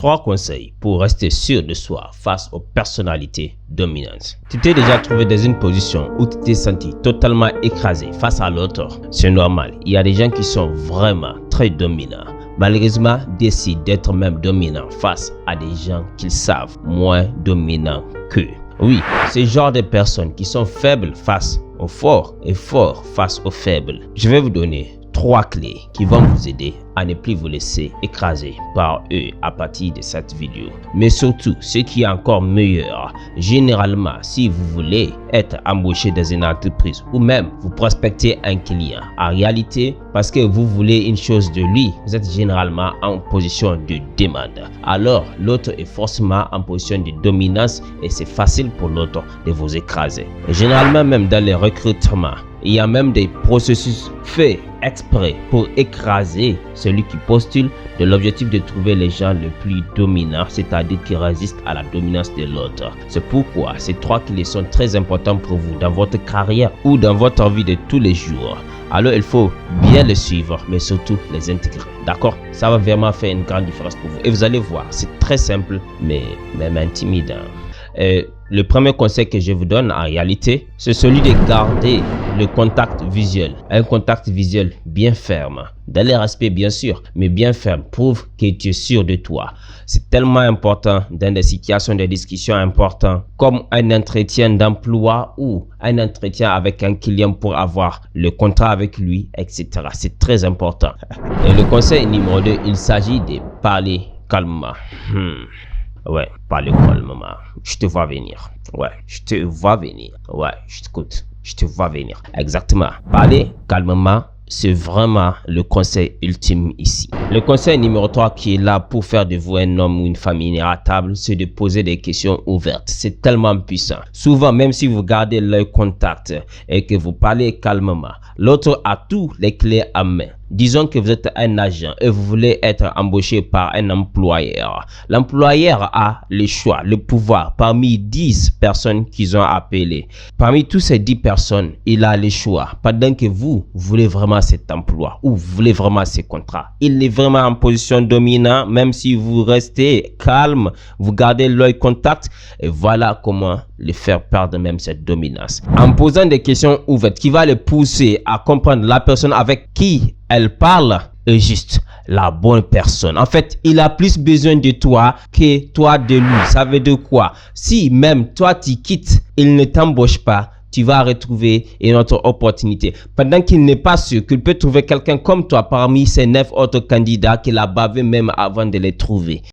3 conseils pour rester sûr de soi face aux personnalités dominantes. Tu t'es déjà trouvé dans une position où tu t'es senti totalement écrasé face à l'autre. C'est normal, il y a des gens qui sont vraiment très dominants. Malheureusement, décident d'être même dominants face à des gens qu'ils savent moins dominants qu'eux. Oui, ce genre de personnes qui sont faibles face aux forts et forts face aux faibles. Je vais vous donner 3 clés qui vont vous aider à ne plus vous laisser écraser par eux à partir de cette vidéo. Mais surtout, ce qui est encore meilleur, généralement, si vous voulez être embauché dans une entreprise ou même vous prospectez un client, en réalité, parce que vous voulez une chose de lui, vous êtes généralement en position de demande. Alors, l'autre est forcément en position de dominance et c'est facile pour l'autre de vous écraser. Et généralement, même dans les recrutements, il y a même des processus faits exprès pour écraser celui qui postule, de l'objectif de trouver les gens les plus dominants, c'est-à-dire qui résistent à la dominance de l'autre. C'est pourquoi ces 3 clés sont très importantes pour vous dans votre carrière ou dans votre vie de tous les jours. Alors il faut bien les suivre, mais surtout les intégrer. D'accord? Ça va vraiment faire une grande différence pour vous. Et vous allez voir, c'est très simple, mais même intimidant. Le premier conseil que je vous donne en réalité, c'est celui de garder le contact visuel. Un contact visuel bien ferme. Dans les respect bien sûr, mais bien ferme. Prouve que tu es sûr de toi. C'est tellement important dans des situations de discussion importantes comme un entretien d'emploi ou un entretien avec un client pour avoir le contrat avec lui, etc. C'est très important. Et le conseil numéro 2, il s'agit de parler calmement. Ouais, parlez calmement. Je te vois venir. Ouais, je te vois venir. Ouais, je t'écoute. Je te vois venir. Exactement. Parlez calmement. C'est vraiment le conseil ultime ici. Le conseil numéro 3 qui est là pour faire de vous un homme ou une femme inarrêtable, c'est de poser des questions ouvertes. C'est tellement puissant. Souvent, même si vous gardez l'œil contact et que vous parlez calmement, l'autre a tous les clés à main. Disons que vous êtes un agent et vous voulez être embauché par un employeur. L'employeur a le choix, le pouvoir parmi 10 personnes qu'ils ont appelées. Parmi tous ces 10 personnes, il a le choix. Pendant que vous voulez vraiment cet emploi ou vous voulez vraiment ce contrat. Il est vraiment en position dominante, même si vous restez calme, vous gardez l'œil contact. Et voilà comment le faire perdre même cette dominance. En posant des questions ouvertes qui va le pousser à comprendre la personne avec qui elle parle est juste la bonne personne. En fait, il a plus besoin de toi que toi de lui. Ça veut dire quoi? Si même toi tu quittes, il ne t'embauche pas, tu vas retrouver une autre opportunité. Pendant qu'il n'est pas sûr qu'il peut trouver quelqu'un comme toi parmi ces 9 autres candidats qu'il a bavé même avant de les trouver.